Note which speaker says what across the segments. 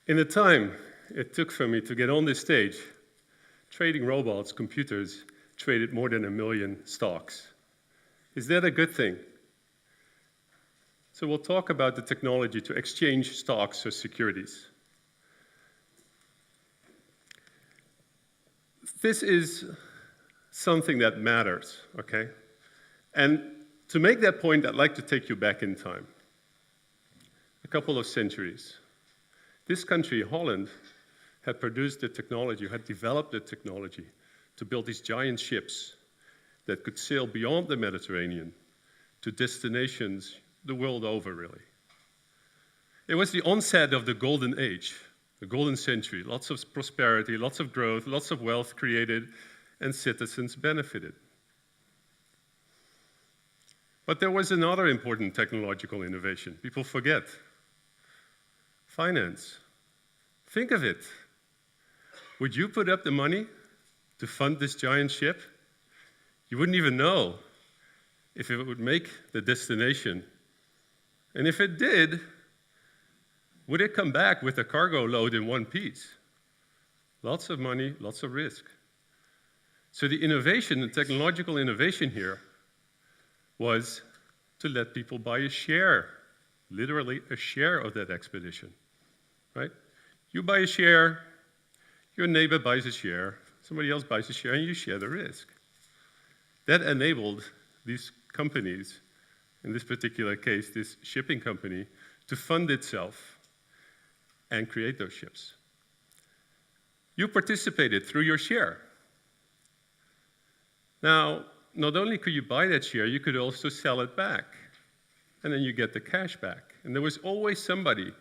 Speaker 1: In the time it took for me to get on this stage, trading robots, computers, traded more than 1 million stocks. Is that a good thing? So we'll talk about the technology to exchange stocks or securities. This is something that matters, okay? And to make that point, I'd like to take you back in time, a couple of centuries. This country, Holland, had produced the technology, had developed the technology to build these giant ships that could sail beyond the Mediterranean to destinations the world over, really. It was the onset of the golden age, the golden century, lots of prosperity, lots of growth, lots of wealth created, and citizens benefited. But there was another important technological innovation. People forget. Finance. Think of it. Would you put up the money to fund this giant ship? You wouldn't even know if it would make the destination. And if it did, would it come back with a cargo load in one piece? Lots of money, lots of risk. So the innovation, the technological innovation here, was to let people buy a share, literally a share of that expedition, right? You buy a share, your neighbor buys a share, somebody else buys a share, and you share the risk. That enabled these companies, in this particular case, this shipping company, to fund itself and create those ships. You participated through your share. Now, not only could you buy that share, you could also sell it back, and then you get the cash back. And there was always somebody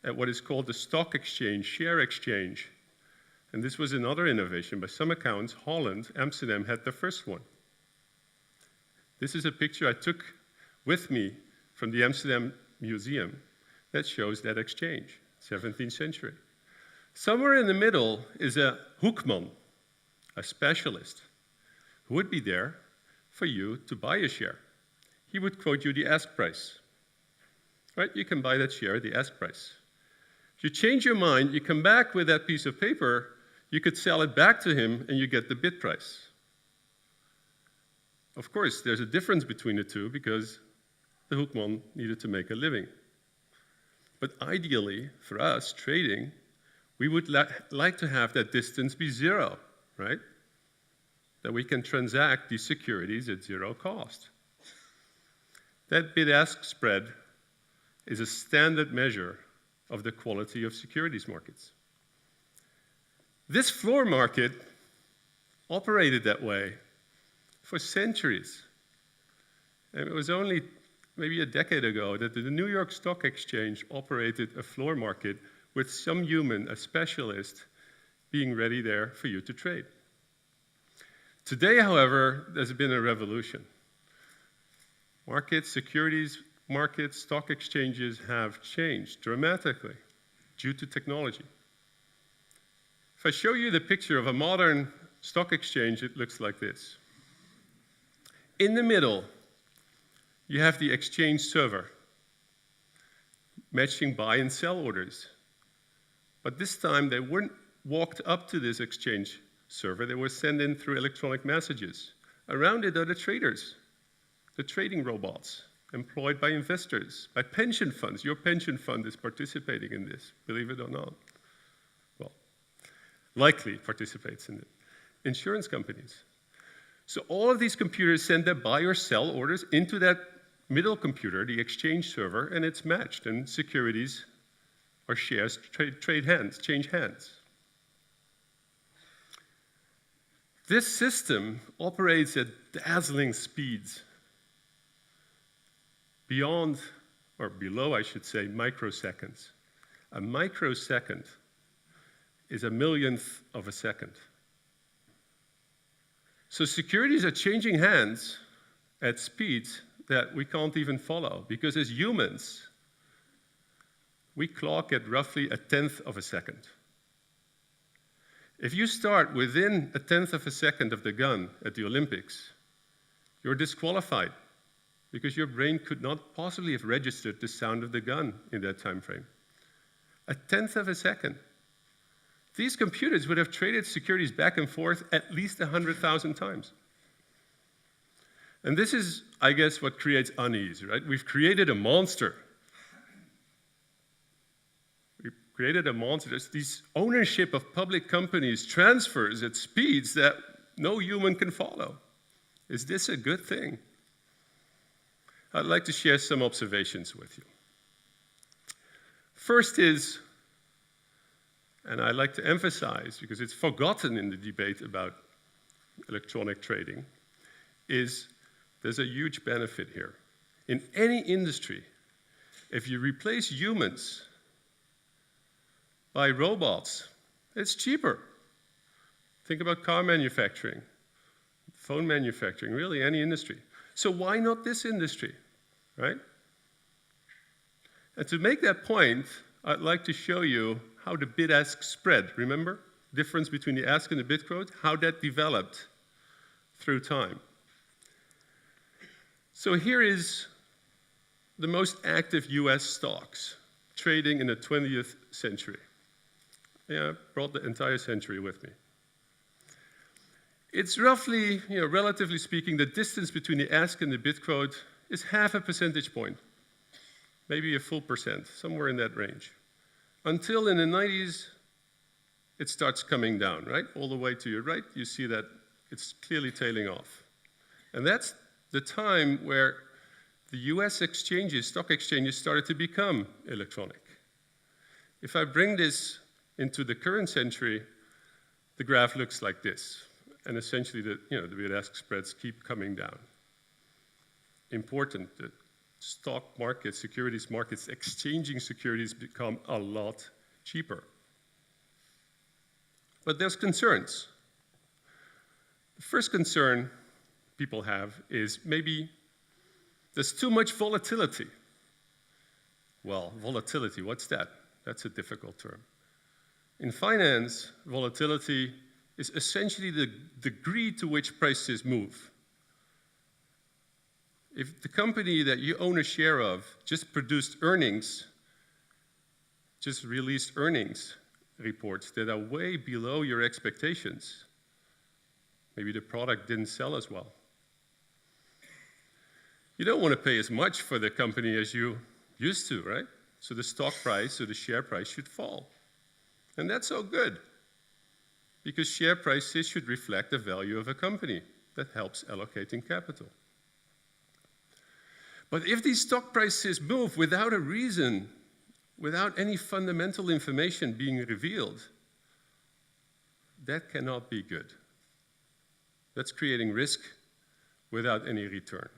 Speaker 1: at what is called the stock exchange, share exchange. And this was another innovation. By some accounts, Holland, Amsterdam had the first one. This is a picture I took with me from the Amsterdam Museum that shows that exchange, 17th century. Somewhere in the middle is a hoekman, a specialist, who would be there for you to buy a share. He would quote you the ask price. Right? You can buy that share at the ask price. If you change your mind, you come back with that piece of paper, you could sell it back to him and you get the bid price. Of course, there's a difference between the two because the hoekman needed to make a living. But ideally, for us, trading, we would like to have that distance be zero, right? That we can transact these securities at zero cost. That bid-ask spread is a standard measure of the quality of securities markets. This floor market operated that way for centuries. And it was only maybe a decade ago that the New York Stock Exchange operated a floor market with some human, a specialist, being ready there for you to trade. Today, however, there's been a revolution. Markets, securities markets, stock exchanges have changed dramatically due to technology. If I show you the picture of a modern stock exchange, it looks like this. In the middle, you have the exchange server, matching buy and sell orders. But this time, they weren't walked up to this exchange server. They were sent in through electronic messages. Around it are the traders, the trading robots, employed by investors, by pension funds. Your pension fund is participating in this, believe it or not. Well, likely participates in it. Insurance companies. So all of these computers send their buy or sell orders into that middle computer, the exchange server, and it's matched, and securities or shares change hands. This system operates at dazzling speeds, beyond, or below, I should say, microseconds. A microsecond is a millionth of a second. So securities are changing hands at speeds that we can't even follow, because as humans, we clock at roughly 1/10 of a second. If you start within 1/10 of a second of the gun at the Olympics, you're disqualified, because your brain could not possibly have registered the sound of the gun in that time frame. A tenth of a second. These computers would have traded securities back and forth at least 100,000 times. And this is, I guess, what creates unease, right? We've created a monster. We've created a monster. There's these ownership of public companies transfers at speeds that no human can follow. Is this a good thing? I'd like to share some observations with you. First is, and I like to emphasize, because it's forgotten in the debate about electronic trading, is there's a huge benefit here. In any industry, if you replace humans by robots, it's cheaper. Think about car manufacturing, phone manufacturing, really any industry. So why not this industry, right? And to make that point, I'd like to show you how the bid-ask spread, remember? Difference between the ask and the bid quote, how that developed through time. So here is the most active US stocks trading in the 20th century. Yeah, I brought the entire century with me. It's roughly, relatively speaking, the distance between the ask and the bid quote is half a percentage point, maybe a full percent, somewhere in that range. Until in the 90s, it starts coming down, right? All the way to your right, you see that it's clearly tailing off. And that's the time where the US exchanges, stock exchanges, started to become electronic. If I bring this into the current century, the graph looks like this. And essentially, the bid-ask spreads keep coming down. Important, the stock markets, securities markets, exchanging securities become a lot cheaper. But there's concerns. The first concern people have is maybe there's too much volatility. Well, volatility, what's that? That's a difficult term. In finance, volatility is essentially the degree to which prices move. If the company that you own a share of just produced earnings, just released earnings reports that are way below your expectations, maybe the product didn't sell as well. You don't want to pay as much for the company as you used to, right? So the stock price or the share price should fall. And that's all good, because share prices should reflect the value of a company. That helps allocating capital. But if these stock prices move without a reason, without any fundamental information being revealed, that cannot be good. That's creating risk without any return.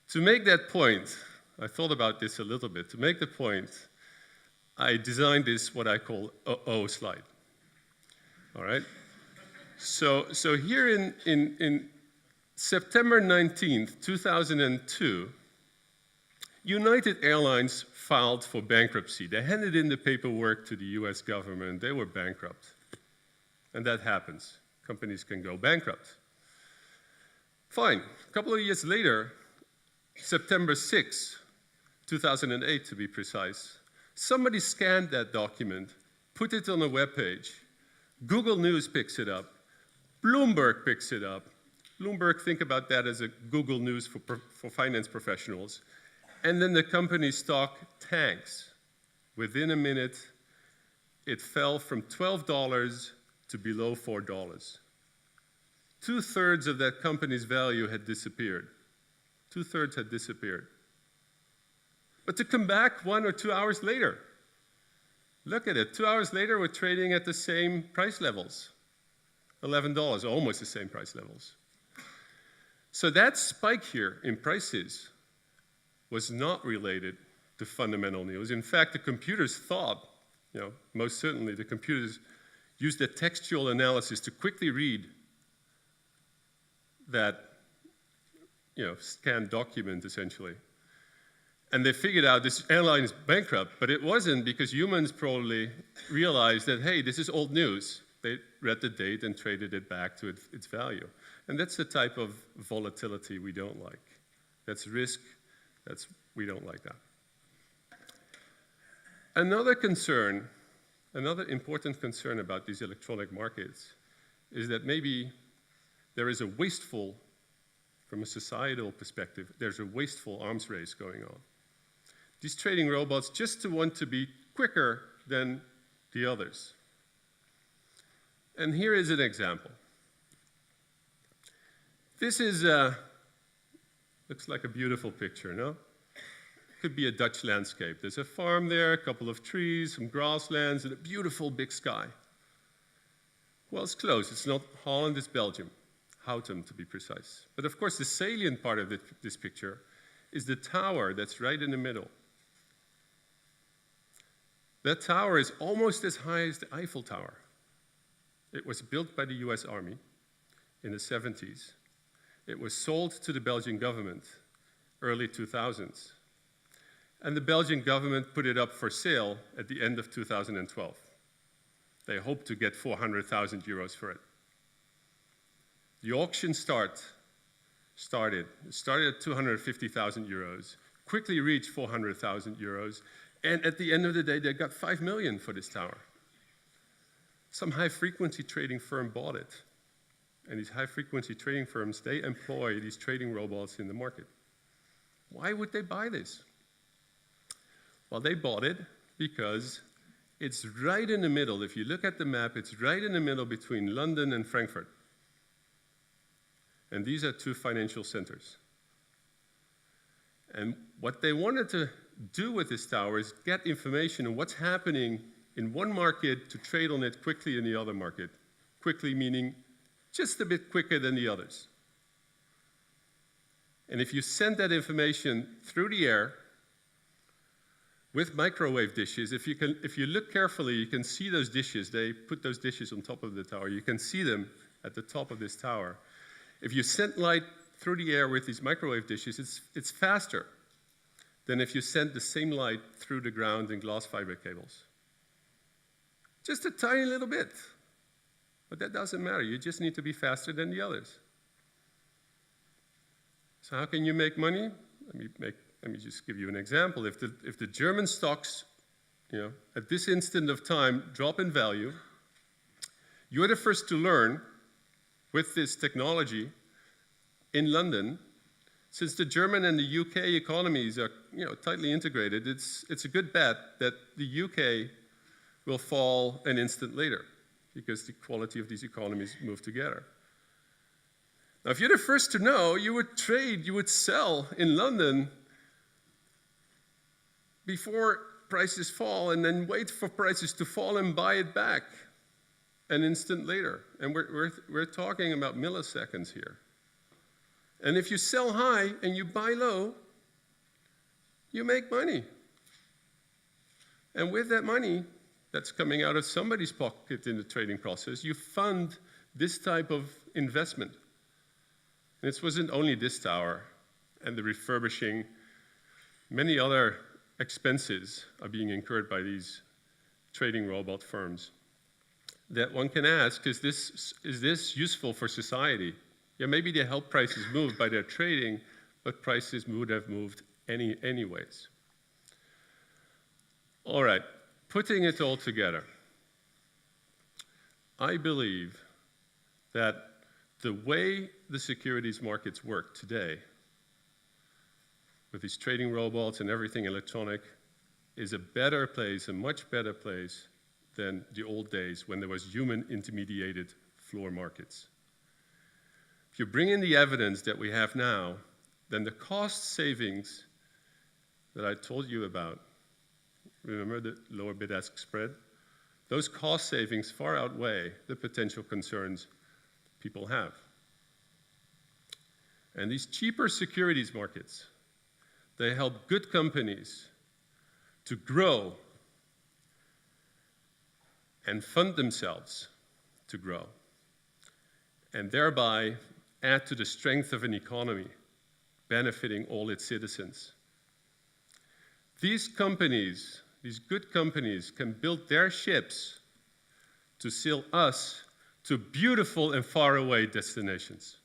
Speaker 1: To make that point, I thought about this a little bit. To make the point, I designed this, what I call uh-oh slide. All right? So here in September 19th, 2002, United Airlines filed for bankruptcy. They handed in the paperwork to the US government. They were bankrupt. And that happens. Companies can go bankrupt. Fine. A couple of years later, September 6, 2008 to be precise, somebody scanned that document, put it on a web page. Google News picks it up. Bloomberg picks it up. Bloomberg, think about that as a Google News for finance professionals. And then the company's stock tanks. Within a minute, it fell from $12 to below $4. Two-thirds of that company's value had disappeared. Two-thirds had disappeared. But to come back 1 or 2 hours later, look at it. 2 hours later, we're trading at the same price levels. $11, almost the same price levels. So that spike here in prices was not related to fundamental news. In fact, the computers thought, most certainly the computers used a textual analysis to quickly read that, scanned document, essentially. And they figured out this airline is bankrupt, but it wasn't, because humans probably realized that, hey, this is old news. They read the date and traded it back to its value. And that's the type of volatility we don't like. That's risk. We don't like that. Another concern, another important concern about these electronic markets is that maybe there is a wasteful, from a societal perspective, there's a wasteful arms race going on. These trading robots just want to be quicker than the others. And here is an example. This is, looks like a beautiful picture, no? Could be a Dutch landscape. There's a farm there, a couple of trees, some grasslands, and a beautiful big sky. Well, it's close. It's not Holland, it's Belgium. Houten, to be precise. But of course, the salient part of this picture is the tower that's right in the middle. That tower is almost as high as the Eiffel Tower. It was built by the US Army in the 70s. It was sold to the Belgian government early 2000s. And the Belgian government put it up for sale at the end of 2012. They hoped to get 400,000 euros for it. The auction started at 250,000 euros, quickly reached 400,000 euros, and at the end of the day, they got 5 million for this tower. Some high-frequency trading firm bought it. And these high-frequency trading firms, they employ these trading robots in the market. Why would they buy this? Well, they bought it because it's right in the middle. If you look at the map, it's right in the middle between London and Frankfurt. And these are two financial centers. And what they wanted to do with this tower is get information on what's happening in one market to trade on it quickly in the other market. Quickly meaning just a bit quicker than the others. And if you send that information through the air with microwave dishes, if you look carefully, you can see those dishes. They put those dishes on top of the tower. You can see them at the top of this tower. If you send light through the air with these microwave dishes, it's faster than if you send the same light through the ground in glass fiber cables. Just a tiny little bit. But that doesn't matter. You just need to be faster than the others. So how can you make money? Let me just give you an example. If the German stocks, at this instant of time drop in value, you're the first to learn with this technology in London. Since the German and the UK economies are tightly integrated, it's a good bet that the UK will fall an instant later, because the quality of these economies move together. Now, if you're the first to know, you would trade, you would sell in London before prices fall, and then wait for prices to fall and buy it back an instant later. And we're talking about milliseconds here. And if you sell high and you buy low, you make money. And with that money that's coming out of somebody's pocket in the trading process, you fund this type of investment. And it wasn't only this tower and the refurbishing. Many other expenses are being incurred by these trading robot firms. That one can ask, is this useful for society? Yeah, maybe they help prices move by their trading, but prices would have moved anyways. All right, putting it all together, I believe that the way the securities markets work today, with these trading robots and everything electronic, is a better place, a much better place than the old days when there was human-intermediated floor markets. If you bring in the evidence that we have now, then the cost savings that I told you about, remember the lower bid-ask spread? Those cost savings far outweigh the potential concerns people have. And these cheaper securities markets, they help good companies to grow and fund themselves to grow, and thereby add to the strength of an economy, benefiting all its citizens. These companies, these good companies, can build their ships to sail us to beautiful and faraway destinations.